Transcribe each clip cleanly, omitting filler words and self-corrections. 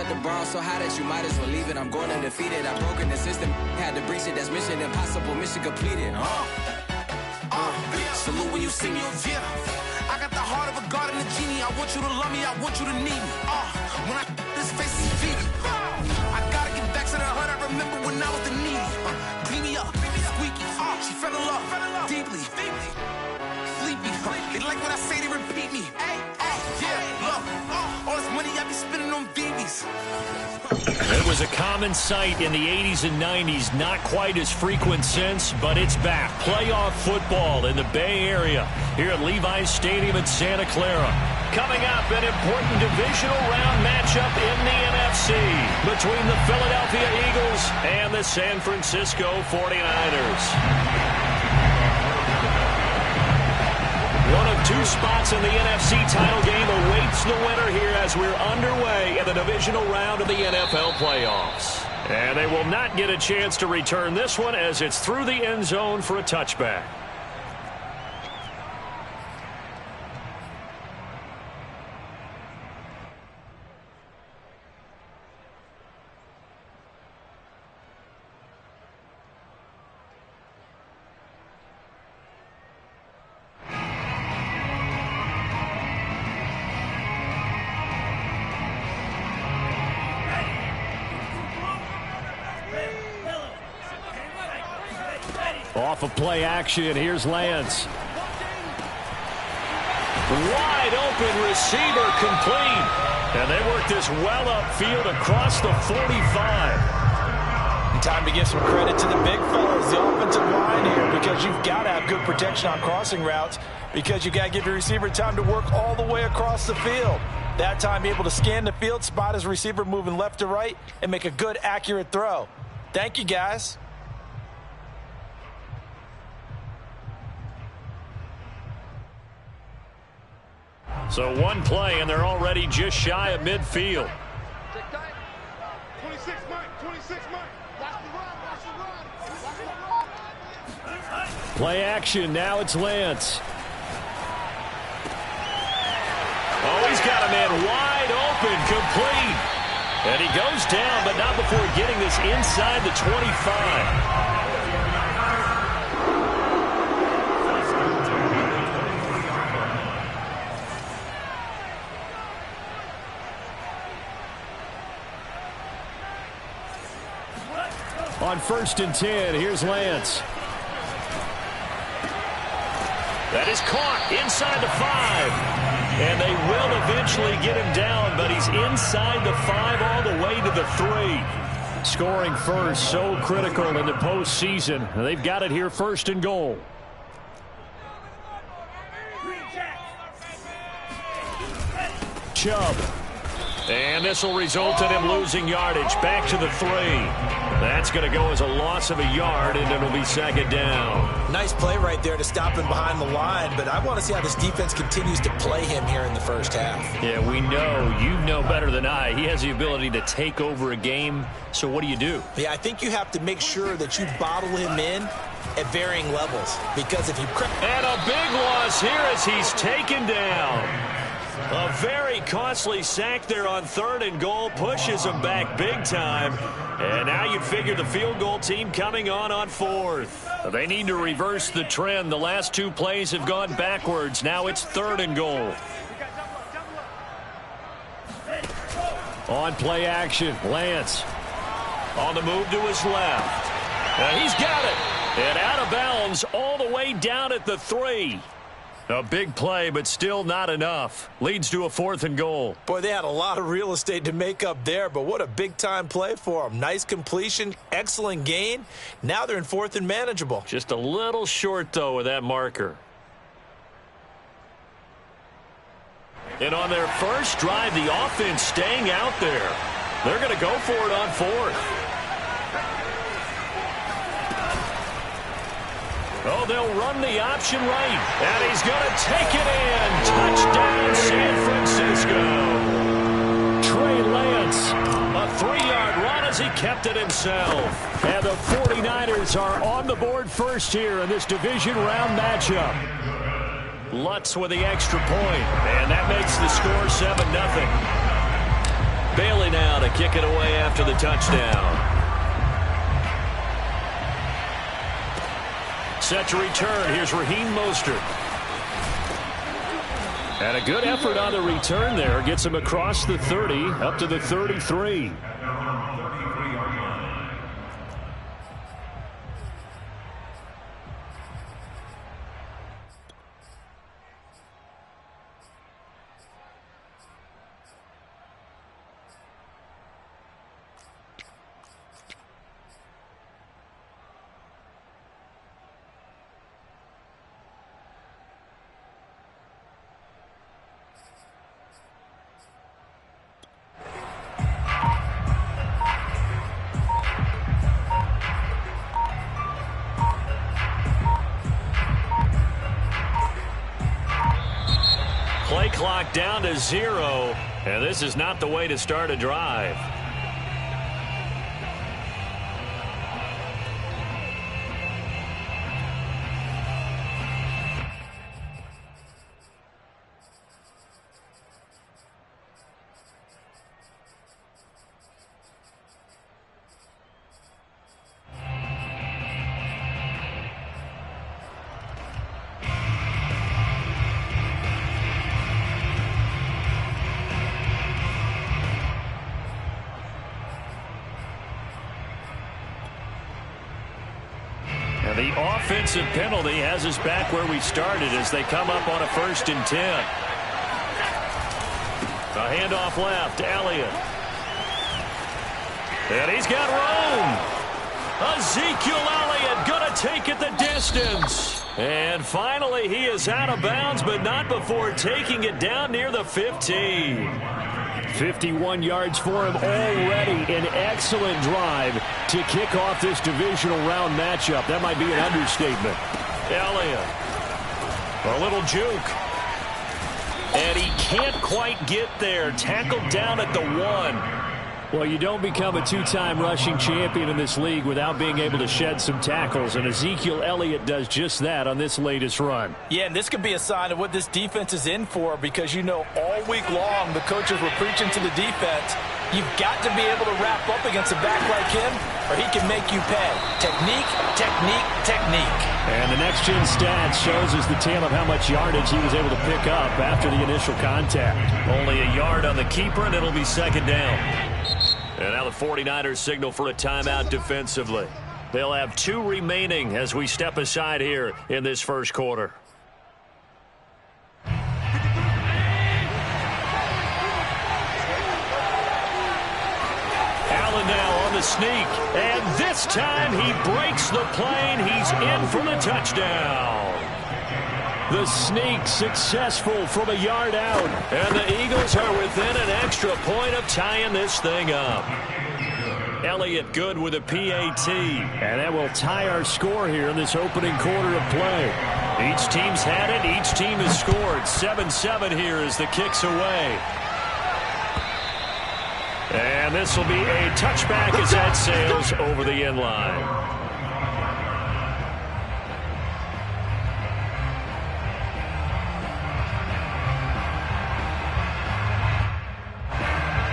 the Browns so high that you might as well leave it. I'm going undefeated. I've broken the system. Had to breach it. That's mission impossible. Mission completed. Salute when you see me. Yeah. I got the heart of a god and a genie. I want you to love me. I want you to need me. When I this face is feet. I gotta get back to the hood. I remember when I was the needy. Clean me up. Squeaky. She fell in love. Deeply. Sleepy. They like what I say. They repeat me. Yeah. Look. All this money I be spending on BBs. It was a common sight in the 80s and 90s, not quite as frequent since, but it's back. Playoff football in the Bay Area here at Levi's Stadium in Santa Clara. Coming up, an important divisional round matchup in the NFC between the Philadelphia Eagles and the San Francisco 49ers. One of two spots in the NFC title game awaits the winner here as we're underway in the divisional round of the NFL playoffs. And they will not get a chance to return this one as it's through the end zone for a touchback. Off of play action, here's Lance. Wide open receiver complete. And they work this well upfield across the 45. Time to give some credit to the big fellas, the offensive line here, because you've got to have good protection on crossing routes, because you've got to give your receiver time to work all the way across the field. That time, be able to scan the field, spot his receiver moving left to right, and make a good, accurate throw. Thank you, guys. So one play, and they're already just shy of midfield. 26, Mike. 26, Mike. Watch the run. Watch the run. Watch the run. Play action. Now it's Lance. Oh, he's got a man wide open, complete. And he goes down, but not before getting this inside the 25. On 1st and 10, here's Lance. That is caught inside the 5. And they will eventually get him down, but he's inside the 5 all the way to the 3. Scoring first, so critical in the postseason. They've got it here, 1st and goal. Chubb. And this will result in him losing yardage. Back to the 3. That's going to go as a loss of a yard, and it'll be 2nd down. Nice play right there to stop him behind the line, but I want to see how this defense continues to play him here in the first half. Yeah, we know. You know better than I. He has the ability to take over a game, so what do you do? Yeah, I think you have to make sure that you bottle him in at varying levels, because if you... And a big loss here as he's taken down. A very costly sack there on 3rd and goal pushes them back big time. And now you'd figure the field goal team coming on 4th. They need to reverse the trend. The last 2 plays have gone backwards. Now it's 3rd and goal. On play action, Lance. On the move to his left. And he's got it. And out of bounds all the way down at the 3. A big play, but still not enough. Leads to a 4th and goal. Boy, they had a lot of real estate to make up there, but what a big-time play for them. Nice completion, excellent gain. Now they're in 4th and manageable. Just a little short, though, with that marker. And on their first drive, the offense staying out there. They're going to go for it on 4th. Oh, they'll run the option right. And he's going to take it in. Touchdown, San Francisco. Trey Lance, a 3-yard run as he kept it himself. And the 49ers are on the board first here in this division round matchup. Lutz with the extra point. And that makes the score 7-0. Bailey now to to kick it away after the touchdown. Set to return. Here's Raheem Mostert. And a good effort on the return there. Gets him across the 30, up to the 33. Play clock down to 0, and this is not the way to start a drive. The offensive penalty has us back where we started as they come up on a 1st and 10. A handoff left, Elliott. And he's got room. Ezekiel Elliott going to take it the distance. And finally he is out of bounds, but not before taking it down near the 15. 51 yards for him already. An excellent drive to kick off this divisional round matchup. That might be an understatement. Elliott. A little juke. And he can't quite get there. Tackled down at the 1. Well, you don't become a 2-time rushing champion in this league without being able to shed some tackles, and Ezekiel Elliott does just that on this latest run. Yeah, and this could be a sign of what this defense is in for, because you know all week long the coaches were preaching to the defense, you've got to be able to wrap up against a back like him or he can make you pay. Technique, technique, technique. And the next-gen stats shows us the tale of how much yardage he was able to pick up after the initial contact. Only a yard on the keeper, and it'll be 2nd down. And now the 49ers signal for a timeout defensively. They'll have 2 remaining as we step aside here in this first quarter. Allen now on the sneak. And this time he breaks the plane. He's in for the touchdown. The sneak successful from a yard out. And the Eagles are within an extra point of tying this thing up. Elliott good with a PAT. And that will tie our score here in this opening quarter of play. Each team's had it. Each team has scored. 7-7 here as the kick's away. And this will be a touchback as that sails over the end line.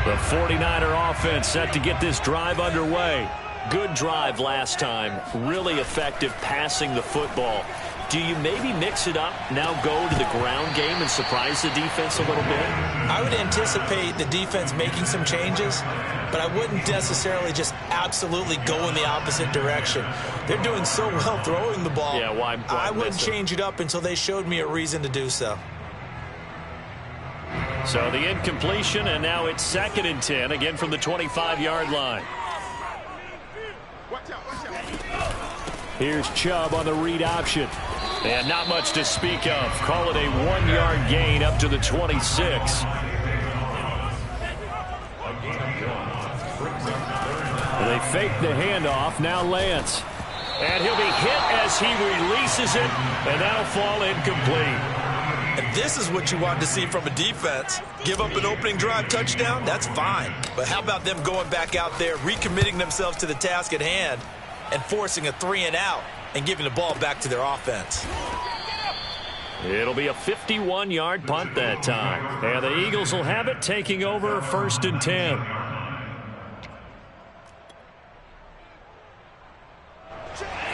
The 49er offense set to get this drive underway. Good drive last time. Really effective passing the football. Do you maybe mix it up, now go to the ground game and surprise the defense a little bit? I would anticipate the defense making some changes, but I wouldn't necessarily just absolutely go in the opposite direction. They're doing so well throwing the ball. Yeah, why I wouldn't change it up until they showed me a reason to do so. So the incompletion, and now it's 2nd and 10, again from the 25-yard line. Here's Chubb on the read option. And not much to speak of. Call it a 1-yard gain up to the 26. They fake the handoff. Now Lance. And he'll be hit as he releases it, and that'll fall incomplete. And this is what you want to see from a defense. Give up an opening drive touchdown, that's fine. But how about them going back out there, recommitting themselves to the task at hand, and forcing a 3-and-out and giving the ball back to their offense. It'll be a 51-yard punt that time. And the Eagles will have it, taking over 1st and 10.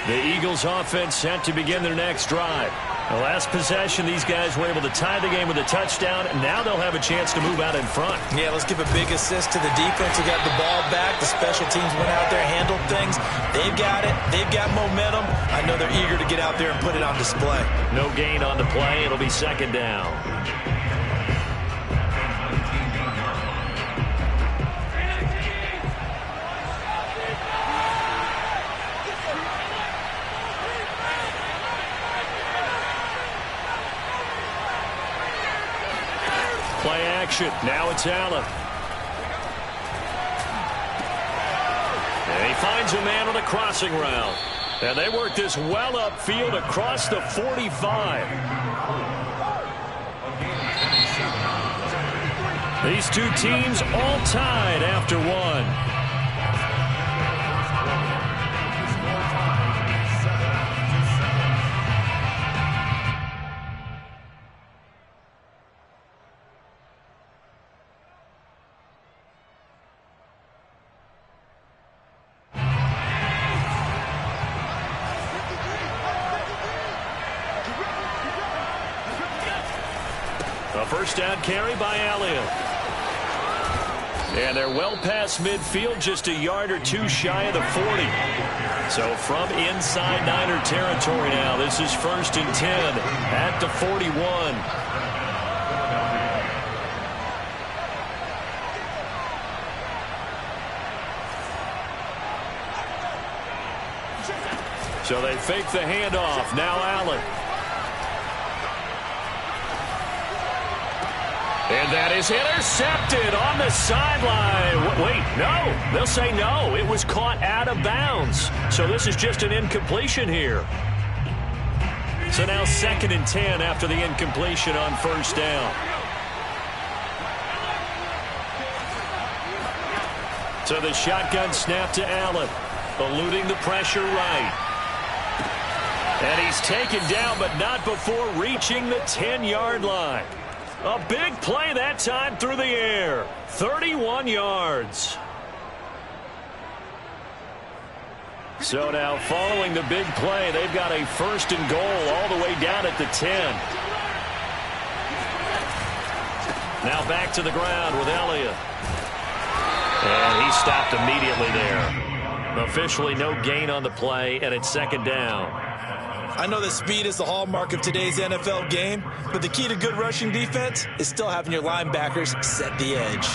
The Eagles offense set to begin their next drive. The last possession, these guys were able to tie the game with a touchdown, and now they'll have a chance to move out in front. Yeah, let's give a big assist to the defense who got the ball back. The special teams went out there, handled things. They've got it. They've got momentum. I know they're eager to get out there and put it on display. No gain on the play. It'll be second down. Play action. Now it's Allen. And he finds a man on a crossing route. And they work this well upfield across the 45. These two teams all tied after one. A first down carry by Elliott. And they're well past midfield, just a yard or two shy of the 40. So from inside Niner territory now, this is 1st and 10 at the 41. So they fake the handoff. Now Allen. And that is intercepted on the sideline. Wait, no. They'll say no. It was caught out of bounds. So this is just an incompletion here. So now 2nd and 10 after the incompletion on first down. So the shotgun snap to Allen, eluding the pressure right. And he's taken down, but not before reaching the 10-yard line. A big play that time through the air. 31 yards. So now following the big play, they've got a 1st and goal all the way down at the 10. Now back to the ground with Elliott. And he stopped immediately there. Officially no gain on the play, and it's 2nd down. I know that speed is the hallmark of today's NFL game, but the key to good rushing defense is still having your linebackers set the edge.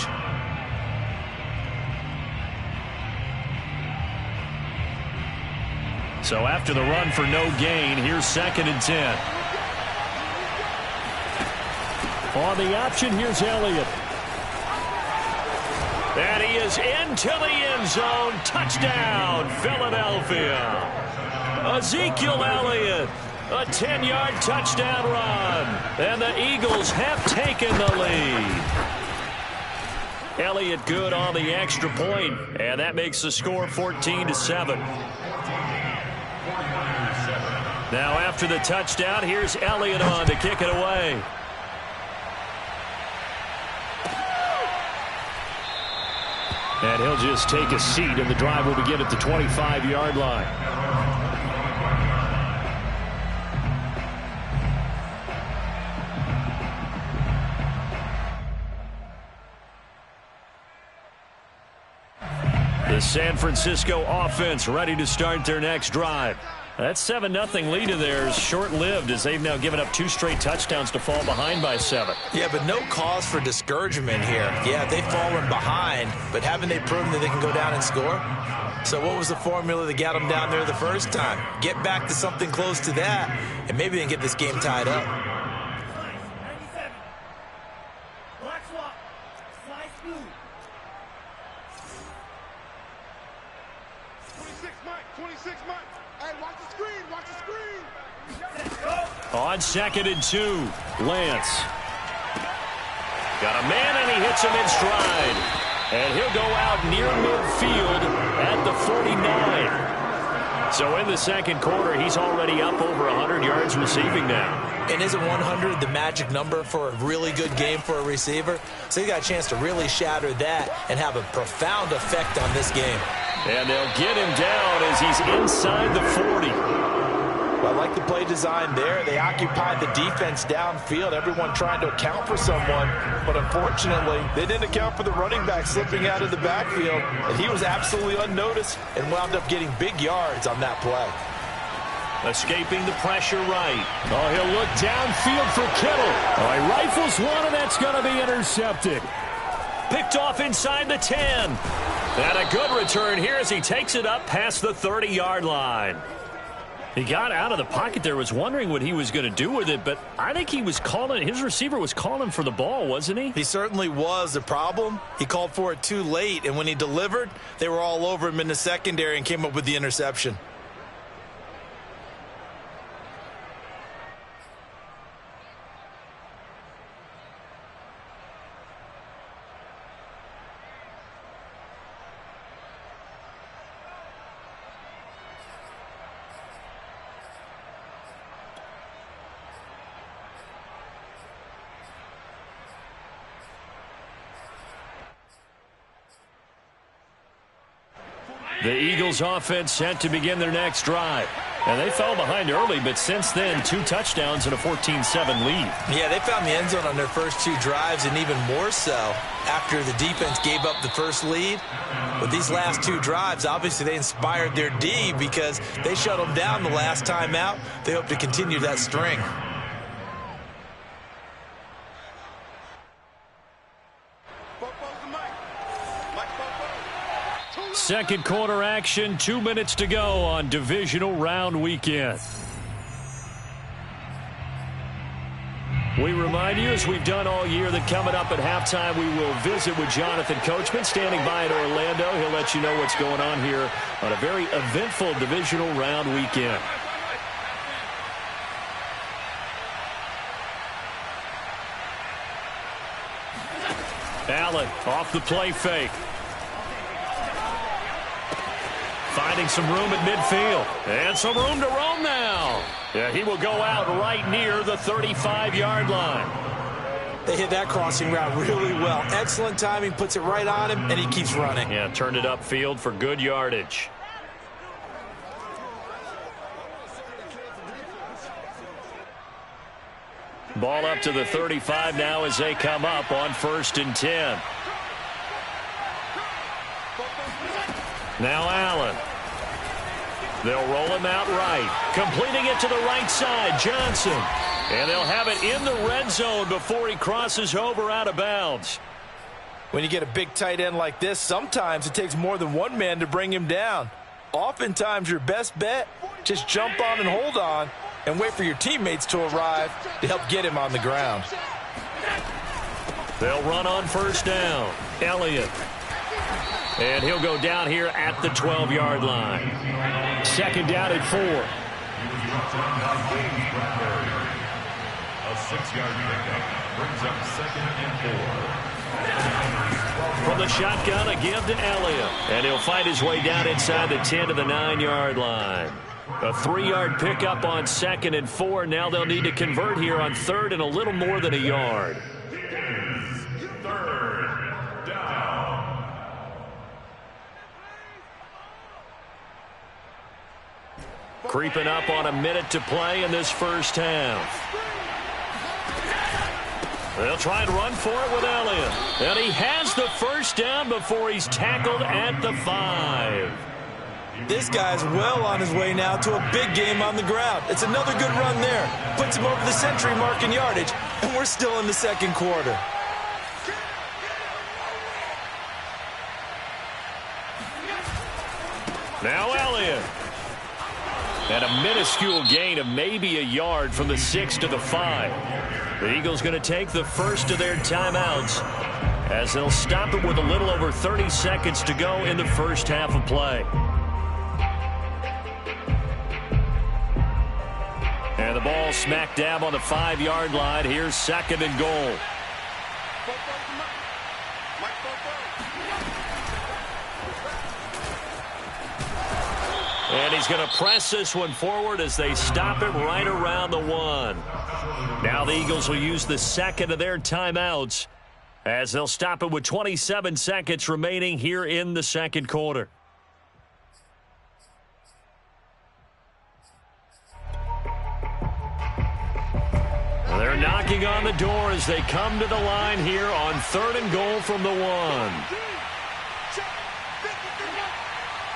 So after the run for no gain, here's 2nd and 10. On the option, here's Elliott. And he is into the end zone. Touchdown, Philadelphia. Ezekiel Elliott, a 10-yard touchdown run. And the Eagles have taken the lead. Elliott good on the extra point, and that makes the score 14-7. Now after the touchdown, here's Elliott on to kick it away. And he'll just take a seat, and the drive will begin at the 25-yard line. The San Francisco offense ready to start their next drive. That 7-0 lead of theirs short-lived as they've now given up 2 straight touchdowns to fall behind by 7. Yeah, but no cause for discouragement here. Yeah, they've fallen behind, but haven't they proven that they can go down and score? So what was the formula that got them down there the first time? Get back to something close to that, and maybe they can get this game tied up. On 2nd and 2, Lance. Got a man, and he hits him in stride. And he'll go out near midfield at the 49. So in the second quarter, he's already up over 100 yards receiving now. And isn't 100 the magic number for a really good game for a receiver? So he got a chance to really shatter that and have a profound effect on this game. And they'll get him down as he's inside the 40. I like the play design there. They occupied the defense downfield, everyone trying to account for someone. But unfortunately, they didn't account for the running back slipping out of the backfield. And he was absolutely unnoticed and wound up getting big yards on that play. Escaping the pressure right. Oh, he'll look downfield for Kittle. Oh, he rifles one, and that's going to be intercepted. Picked off inside the 10. And a good return here as he takes it up past the 30-yard line. He got out of the pocket there, was wondering what he was going to do with it, but I think he was calling, his receiver was calling for the ball, wasn't he? He certainly was. The problem, he called for it too late, and when he delivered, they were all over him in the secondary and came up with the interception. The Eagles offense set to begin their next drive. And they fell behind early, but since then, 2 touchdowns and a 14-7 lead. Yeah, they found the end zone on their first 2 drives, and even more so after the defense gave up the first lead. But these last 2 drives, obviously they inspired their D because they shut them down the last time out. They hope to continue that string. Second quarter action, 2 minutes to go on divisional round weekend. We remind you, as we've done all year, that coming up at halftime, we will visit with Jonathan Coachman standing by in Orlando. He'll let you know what's going on here on a very eventful divisional round weekend. Allen off the play fake. Finding some room at midfield. And some room to roam now. Yeah, he will go out right near the 35-yard line. They hit that crossing route really well. Excellent timing, puts it right on him, and he keeps running. Yeah, turned it upfield for good yardage. Ball up to the 35 now as they come up on 1st and 10. Now Allen. They'll roll him out right. Completing it to the right side, Johnson. And they'll have it in the red zone before he crosses over out of bounds. When you get a big tight end like this, sometimes it takes more than one man to bring him down. Oftentimes your best bet, just jump on and hold on and wait for your teammates to arrive to help get him on the ground. They'll run on 1st down. Elliott. And he'll go down here at the 12-yard line. 2nd down at 4. A 6-yard pickup brings up 2nd and 4. From the shotgun, a give to Elliott. And he'll fight his way down inside the 10 to the 9-yard line. A 3-yard pickup on 2nd and 4. Now they'll need to convert here on 3rd and a little more than a yard. Creeping up on a minute to play in this first half. They'll try and run for it with Elliott. And he has the 1st down before he's tackled at the 5. This guy's well on his way now to a big game on the ground. It's another good run there. Puts him over the century mark in yardage, and we're still in the 2nd quarter. Now Elliott. And a minuscule gain of maybe a yard from the 6 to the 5. The Eagles going to take the first of their timeouts as they'll stop it with a little over 30 seconds to go in the first half of play. And the ball smack dab on the 5-yard line. Here's 2nd and goal. And he's going to press this one forward as they stop it right around the 1. Now the Eagles will use the 2nd of their timeouts as they'll stop it with 27 seconds remaining here in the 2nd quarter. knocking on the door as they come to the line here on 3rd and goal from the 1. Check 53.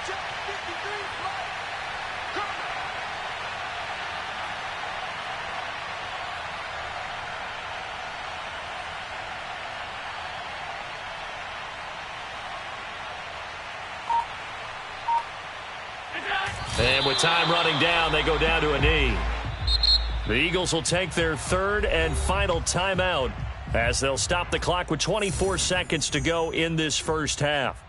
Check 53. Come. And with time running down, they go down to a knee. The Eagles will take their 3rd and final timeout as they'll stop the clock with 24 seconds to go in this first half.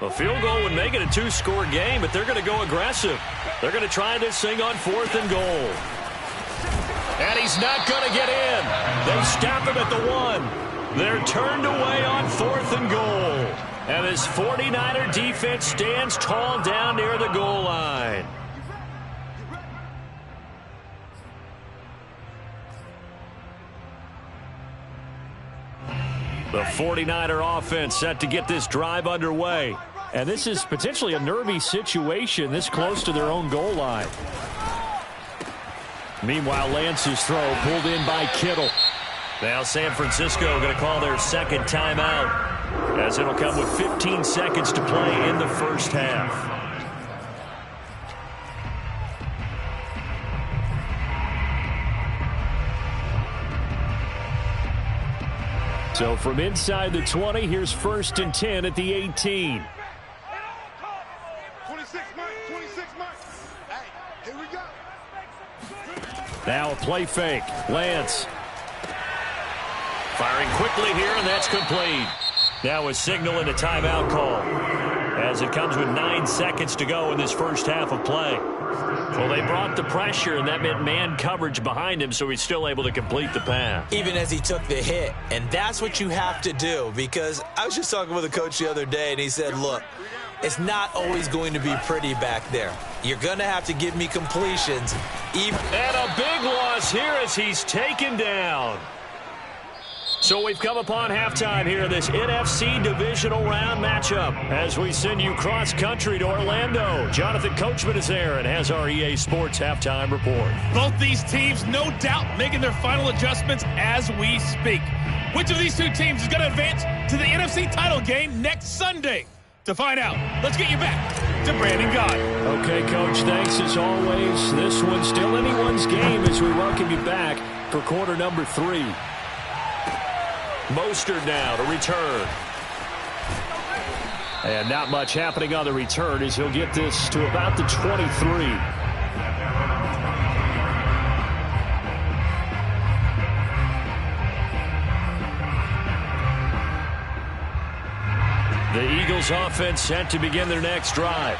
A field goal would make it a 2-score game, but they're going to go aggressive. They're going to try this thing on 4th and goal. And he's not going to get in. They stop him at the 1. They're turned away on 4th and goal. And this 49er defense stands tall down near the goal line. The 49er offense set to get this drive underway. And this is potentially a nervy situation this close to their own goal line. Meanwhile, Lance's throw pulled in by Kittle. Now San Francisco going to call their 2nd timeout, as it'll come with 15 seconds to play in the first half. So from inside the 20, here's 1st and 10 at the 18. 26 marks. Hey, here we go. Now a play fake. Lance firing quickly here, and that's complete. Now a signal and a timeout call as it comes with 9 seconds to go in this first half of play. Well, they brought the pressure, and that meant man coverage behind him, so he's still able to complete the pass. Even as he took the hit, and that's what you have to do, because I was just talking with a coach the other day, and he said, look, it's not always going to be pretty back there. You're going to have to give me completions. And a big loss here as he's taken down. So we've come upon halftime here in this NFC divisional round matchup as we send you cross-country to Orlando. Jonathan Coachman is there and has our EA Sports halftime report. Both these teams, no doubt, making their final adjustments as we speak. Which of these two teams is going to advance to the NFC title game next Sunday? To find out, let's get you back to Brandon Gaudin. Okay, Coach, thanks as always. This one's still anyone's game as we welcome you back for quarter number 3. Mostert now to return. And not much happening on the return as he'll get this to about the 23. The Eagles offense set to begin their next drive.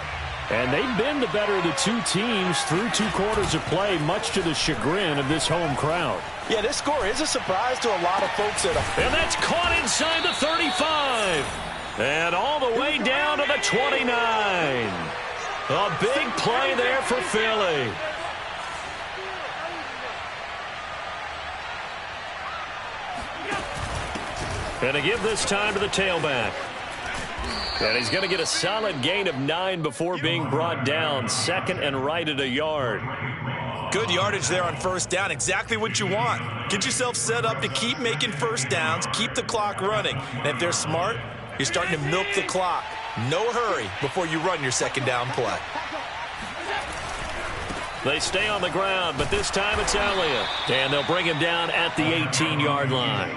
And they've been the better of the two teams through 2 quarters of play, much to the chagrin of this home crowd. Yeah, this score is a surprise to a lot of folks at home. And that's caught inside the 35. And all the way down to the 29. A big play there for Philly. And to give this time to the tailback. And he's going to get a solid gain of 9 before being brought down. 2nd and right at a yard. Good yardage there on first down. Exactly what you want. Get yourself set up to keep making first downs, keep the clock running. And if they're smart, you're starting to milk the clock. No hurry before you run your 2nd down play. They stay on the ground, but this time it's Elliott. And they'll bring him down at the 18-yard line.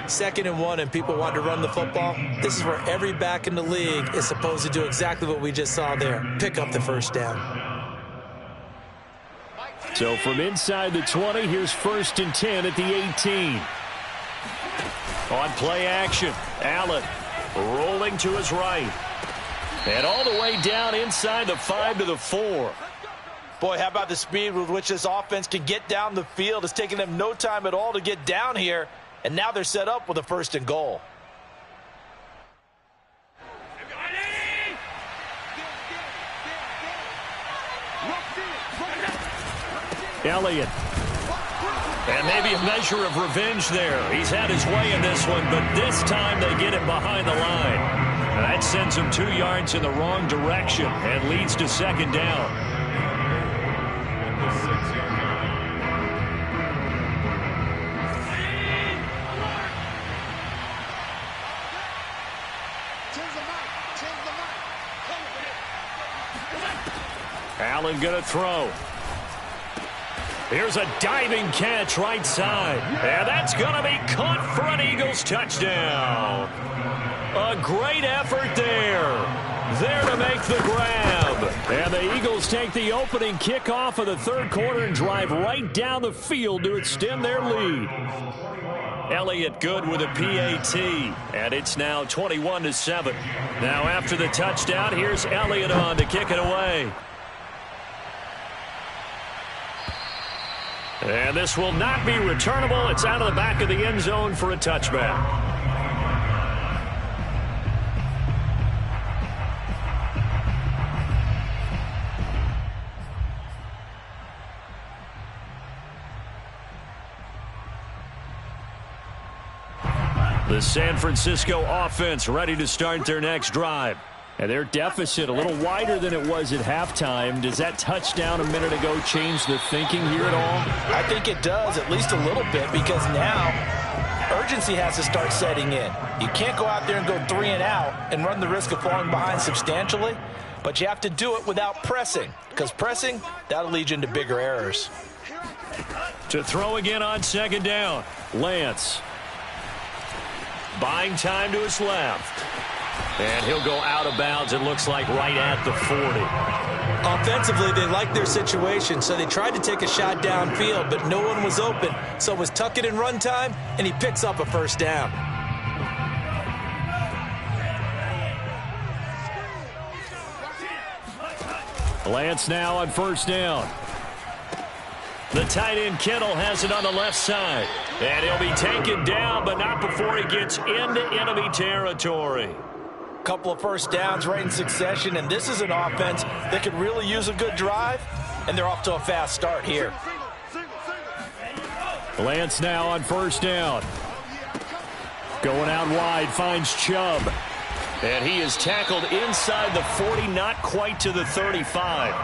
2nd and 1, and people want to run the football. This is where every back in the league is supposed to do exactly what we just saw there. Pick up the first down. So from inside the 20, here's 1st and 10 at the 18. On play action, Allen rolling to his right. And all the way down inside the 5 to the 4. Boy, how about the speed with which this offense can get down the field? It's taking them no time at all to get down here. And now they're set up with a 1st and goal. Elliott And maybe a measure of revenge there. He's had his way in this one, but this time they get him behind the line. And that sends him 2 yards in the wrong direction and leads to second down. Allen going to throw. Here's a diving catch right side. And that's going to be caught for an Eagles touchdown. A great effort there. There to make the grab. And the Eagles take the opening kickoff of the third quarter and drive right down the field to extend their lead. Elliott good with a PAT. And it's now 21-7. Now after the touchdown, here's Elliott on to kick it away. And this will not be returnable. It's out of the back of the end zone for a touchback. The San Francisco offense ready to start their next drive. And their deficit a little wider than it was at halftime. Does that touchdown a minute ago change the thinking here at all? I think it does, at least a little bit, because now urgency has to start setting in. You can't go out there and go 3 and out and run the risk of falling behind substantially, but you have to do it without pressing, because pressing, that'll lead you into bigger errors. To throw again on second down, Lance. Buying time to his left. And he'll go out of bounds, it looks like, right at the 40. Offensively, they liked their situation, so they tried to take a shot downfield, but no one was open. So it was tuck it in run time, and he picks up a first down. Lance now on first down. The tight end Kittle has it on the left side. And he'll be taken down, but not before he gets into enemy territory. Couple of first downs right in succession, and this is an offense that could really use a good drive, and they're off to a fast start here. Lance now on first down. Going out wide, finds Chubb. And he is tackled inside the 40, not quite to the 35.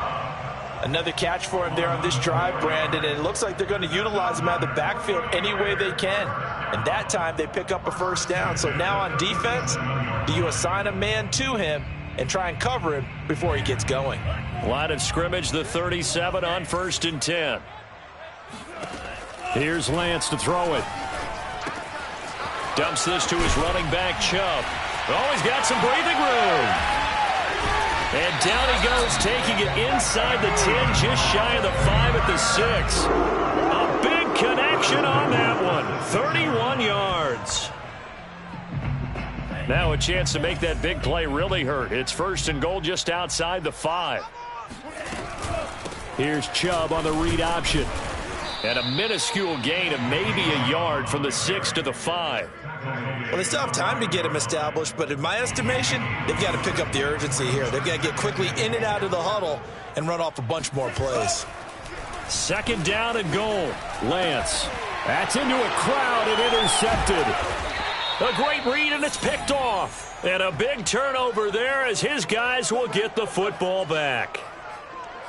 Another catch for him there on this drive, Brandon, and it looks like they're going to utilize him out of the backfield any way they can. And that time they pick up a first down. So now on defense, do you assign a man to him and try and cover him before he gets going? Line of scrimmage, the 37 on 1st and 10. Here's Lance to throw it. Dumps this to his running back, Chubb. Oh, he's got some breathing room. And down he goes, taking it inside the 10, just shy of the 5 at the 6. A big connection on that one. 31 yards. Now a chance to make that big play really hurt. It's 1st and goal just outside the 5. Here's Chubb on the read option. And a minuscule gain of maybe a yard from the 6 to the 5. Well, they still have time to get him established, but in my estimation, they've got to pick up the urgency here. They've got to get quickly in and out of the huddle and run off a bunch more plays. 2nd down and goal. Lance. That's into a crowd and intercepted. A great read, and it's picked off. And a big turnover there as his guys will get the football back.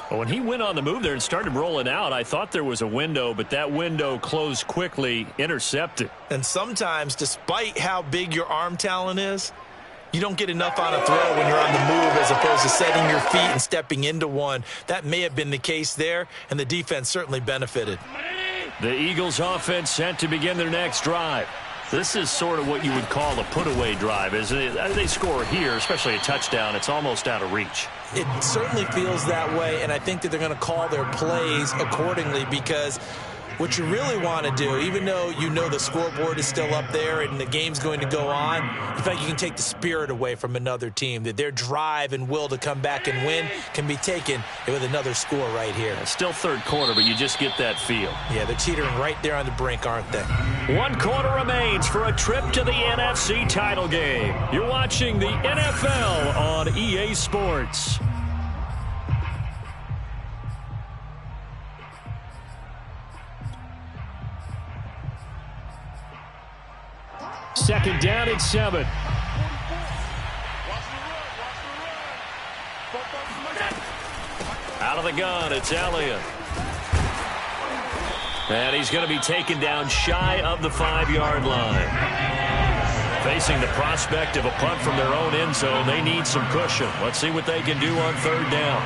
Well, when he went on the move there and started rolling out, I thought there was a window, but that window closed quickly, intercepted. And sometimes, despite how big your arm talent is, you don't get enough on a throw when you're on the move as opposed to setting your feet and stepping into one. That may have been the case there, and the defense certainly benefited. The Eagles offense set to begin their next drive. This is sort of what you would call a put-away drive, isn't it? They score here, especially a touchdown. It's almost out of reach. It certainly feels that way, and I think that they're going to call their plays accordingly, because what you really want to do, even though you know the scoreboard is still up there and the game's going to go on, you feel like you can take the spirit away from another team, that their drive and will to come back and win can be taken with another score right here. It's still 3rd quarter, but you just get that feel. Yeah, they're teetering right there on the brink, aren't they? 1 quarter remains for a trip to the NFC title game. You're watching the NFL on EA Sports. second down and 7. Out of the gun, it's Elliott. And he's going to be taken down shy of the 5-yard line. Facing the prospect of a punt from their own end zone, they need some cushion. Let's see what they can do on third down.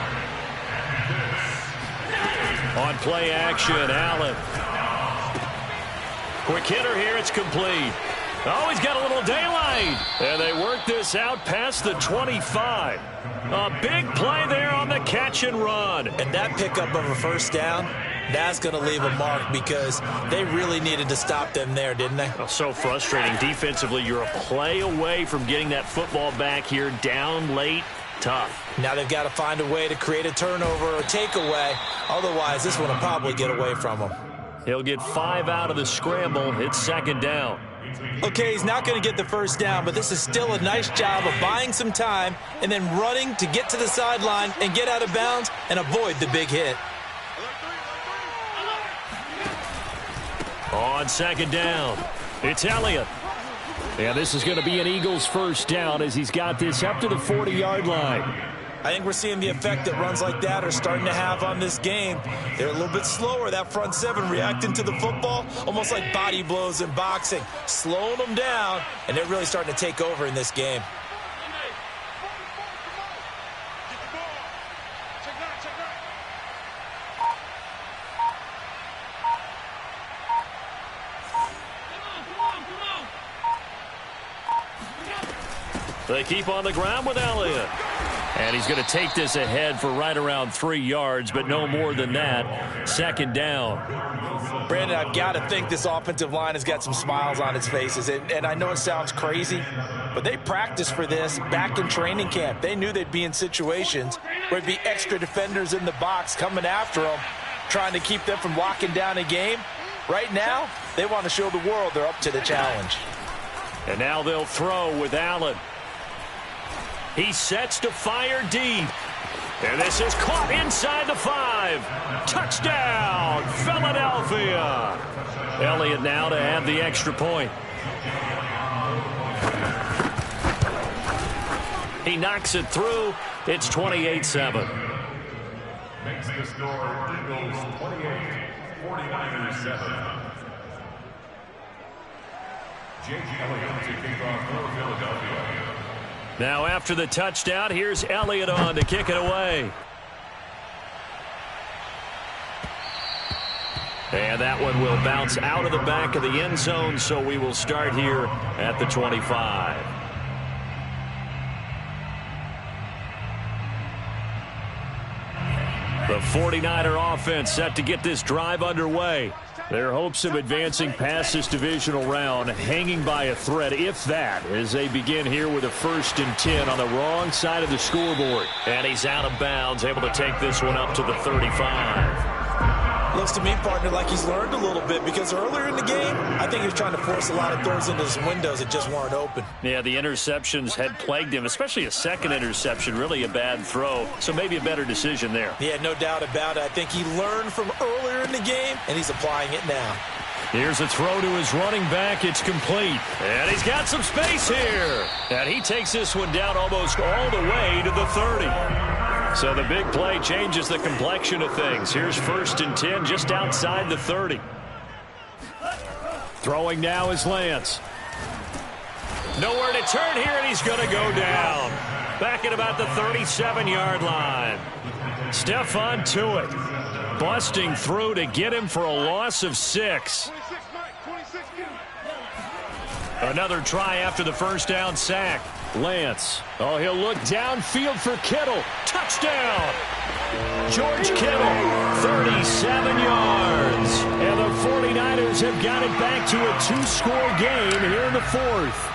On play action, Allen. Quick hitter here, it's complete. Oh, he's got a little daylight. And they work this out past the 25. A big play there on the catch and run. And that pickup of a first down, that's going to leave a mark because they really needed to stop them there, didn't they? Oh, so frustrating. Defensively, you're a play away from getting that football back here down late. Tough. Now they've got to find a way to create a turnover or takeaway. Otherwise, this one will probably get away from them. He'll get 5 out of the scramble. It's second down. Okay, he's not going to get the first down, but this is still a nice job of buying some time and then running to get to the sideline and get out of bounds and avoid the big hit. On second down, it's Elliott. And this is going to be an Eagles first down as he's got this up to the 40-yard line. I think we're seeing the effect that runs like that are starting to have on this game. They're a little bit slower, that front seven, reacting to the football, almost like body blows in boxing, slowing them down, and they're really starting to take over in this game. They keep on the ground with Elliott. And he's going to take this ahead for right around 3 yards, but no more than that. Second down. Brandon, I've got to think this offensive line has got some smiles on its faces. And I know it sounds crazy, but they practiced for this back in training camp. They knew they'd be in situations where there'd be extra defenders in the box coming after them, trying to keep them from locking down a game. Right now, they want to show the world they're up to the challenge. And now they'll throw with Allen. He sets to fire deep. And this is caught inside the 5. Touchdown, Philadelphia. Elliott now to add the extra point. He knocks it through. It's 28-7. Makes the score Eagles 28, 49ers 7. Jake Elliott to kick off for Philadelphia. Now after the touchdown, here's Elliott on to kick it away. And that one will bounce out of the back of the end zone, so we will start here at the 25. The 49er offense set to get this drive underway. Their hopes of advancing past this divisional round hanging by a thread, if that, as they begin here with a 1st and 10 on the wrong side of the scoreboard. And he's out of bounds, able to take this one up to the 35. Looks to me, partner, like he's learned a little bit because earlier in the game, I think he was trying to force a lot of throws into some windows that just weren't open. Yeah, the interceptions had plagued him, especially a second interception, really a bad throw. So maybe a better decision there. Yeah, no doubt about it. I think he learned from earlier in the game, and he's applying it now. Here's a throw to his running back. It's complete. And he's got some space here. And he takes this one down almost all the way to the 30. So the big play changes the complexion of things. Here's 1st and 10 just outside the 30. Throwing now is Lance. Nowhere to turn here, and he's going to go down. Back at about the 37-yard line. Stephon Tuitt busting through to get him for a loss of 6. Another try after the first down sack. Lance. Oh, he'll look downfield for Kittle. Touchdown! George Kittle, 37 yards. And the 49ers have got it back to a 2-score game here in the 4th.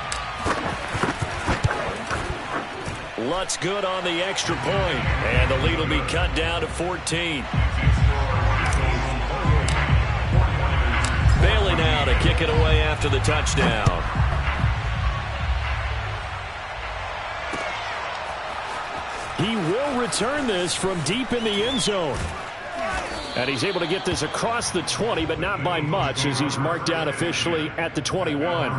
Lutz good on the extra point. And the lead will be cut down to 14. Bailey now to kick it away after the touchdown. He will return this from deep in the end zone. And he's able to get this across the 20, but not by much as he's marked down officially at the 21.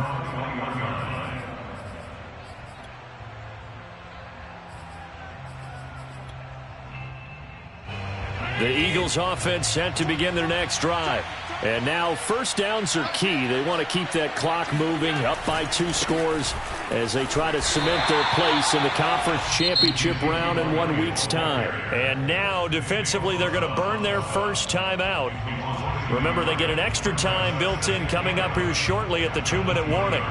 The Eagles offense set to begin their next drive. And now first downs are key. They want to keep that clock moving, up by 2 scores as they try to cement their place in the conference championship round in 1 week's time. And now defensively they're going to burn their first timeout. Remember, they get an extra time built in coming up here shortly at the 2-minute warning.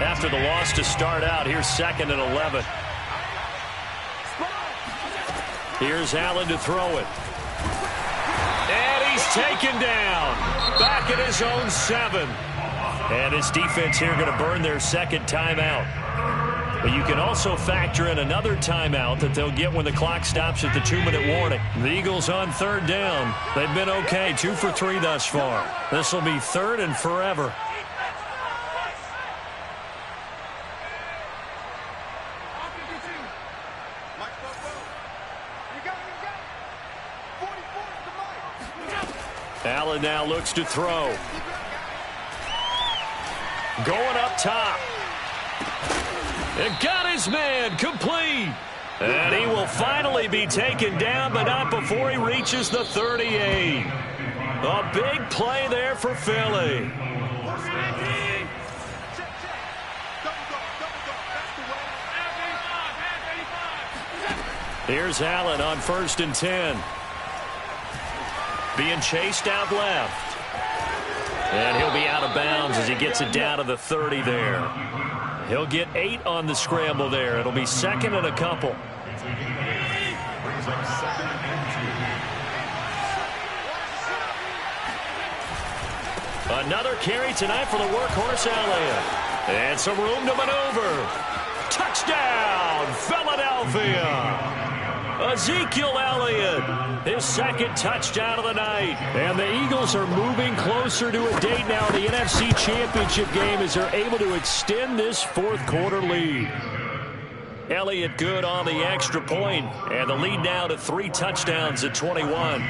After the loss to start out, here's 2nd and 11. Here's Allen to throw it. And he's taken down. Back at his own 7. And his defense here going to burn their second timeout. But you can also factor in another timeout that they'll get when the clock stops at the 2-minute warning. The Eagles on 3rd down. They've been okay, 2 for 3 thus far. This will be 3rd and forever. Allen now looks to throw. Going up top. And got his man complete. And he will finally be taken down, but not before he reaches the 38. A big play there for Philly. Here's Allen on 1st and 10. Being chased out left. And he'll be out of bounds as he gets it down to the 30 there. He'll get 8 on the scramble there. It'll be 2nd and a couple. Another carry tonight for the workhorse Elliott. And some room to maneuver. Touchdown, Philadelphia. Ezekiel Elliott, his 2nd touchdown of the night. And the Eagles are moving closer to a date now in the NFC Championship game as they're able to extend this 4th quarter lead. Elliott good on the extra point, and the lead now to 3 touchdowns at 21.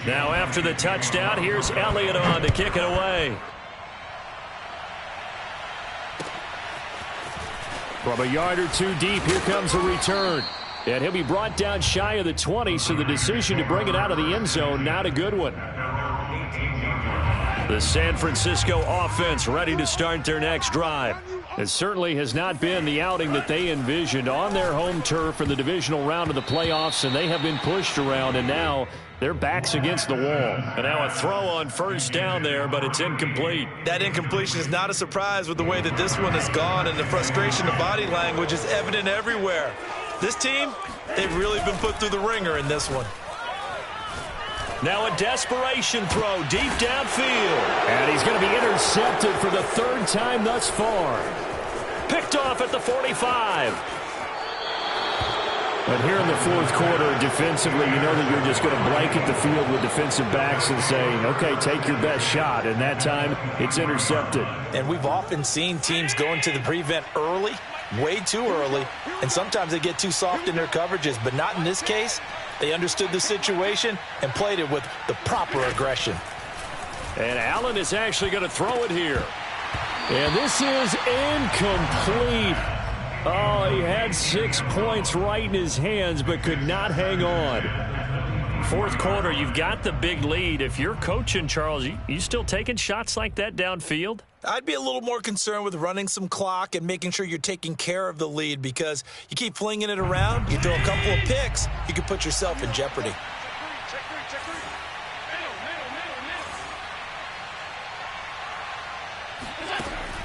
Now after the touchdown, here's Elliott on to kick it away. From a yard or 2 deep, here comes a return. And he'll be brought down shy of the 20, so the decision to bring it out of the end zone, not a good one. The San Francisco offense ready to start their next drive. It certainly has not been the outing that they envisioned on their home turf in the divisional round of the playoffs, and they have been pushed around, and now their backs against the wall. And now a throw on 1st down there, but it's incomplete. That incompletion is not a surprise with the way that this one has gone, and the frustration of body language is evident everywhere. This team, they've really been put through the ringer in this one. Now a desperation throw deep downfield. And he's going to be intercepted for the 3rd time thus far. Picked off at the 45. But here in the 4th quarter, defensively, you know that you're just going to blanket the field with defensive backs and say, okay, take your best shot. And that time, it's intercepted. And we've often seen teams go into the prevent early, way too early, and sometimes they get too soft in their coverages, but not in this case. They understood the situation and played it with the proper aggression. And Allen is actually going to throw it here. And this is incomplete. Oh, he had 6 points right in his hands, but could not hang on. 4th quarter, you've got the big lead. If you're coaching, Charles, you still taking shots like that downfield? I'd be a little more concerned with running some clock and making sure you're taking care of the lead, because you keep flinging it around, you throw a couple of picks, you could put yourself in jeopardy.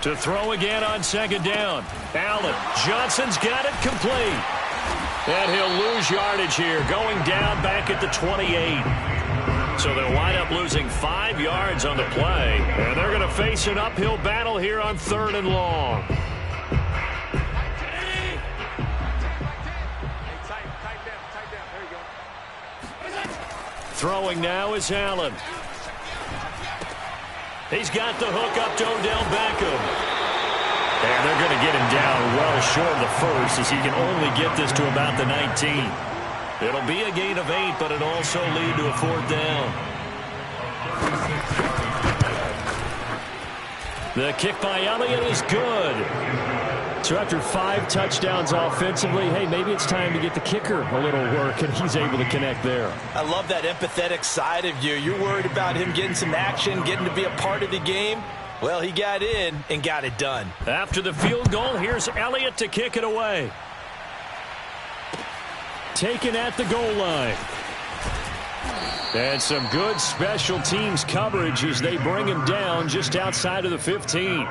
To throw again on 2nd down. Allen. Johnson's got it complete. And he'll lose yardage here, going down back at the 28. So they'll wind up losing 5 yards on the play. And they're going to face an uphill battle here on 3rd and long. Throwing now is Allen. He's got the hook up to Odell Beckham. And they're going to get him down well short of the 1st, as he can only get this to about the 19. It'll be a gain of 8, but it'll also lead to a 4th down. The kick by Elliott is good. So after 5 touchdowns offensively, hey, maybe it's time to get the kicker a little work, and he's able to connect there. I love that empathetic side of you. You're worried about him getting some action, getting to be a part of the game. Well, he got in and got it done. After the field goal, here's Elliott to kick it away. Taken at the goal line. And some good special teams coverage as they bring him down just outside of the 15.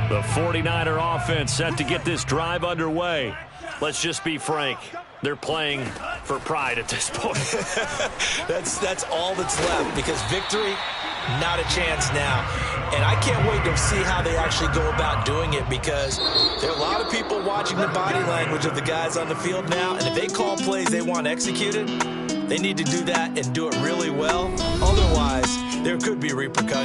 The 49er offense set to get this drive underway. Let's just be frank. They're playing for pride at this point. That's all that's left, because victory, not a chance now. And I can't wait to see how they actually go about doing it, because there are a lot of people watching the body language of the guys on the field now, and if they call plays they want executed, they need to do that and do it really well. Otherwise, there could be repercussions.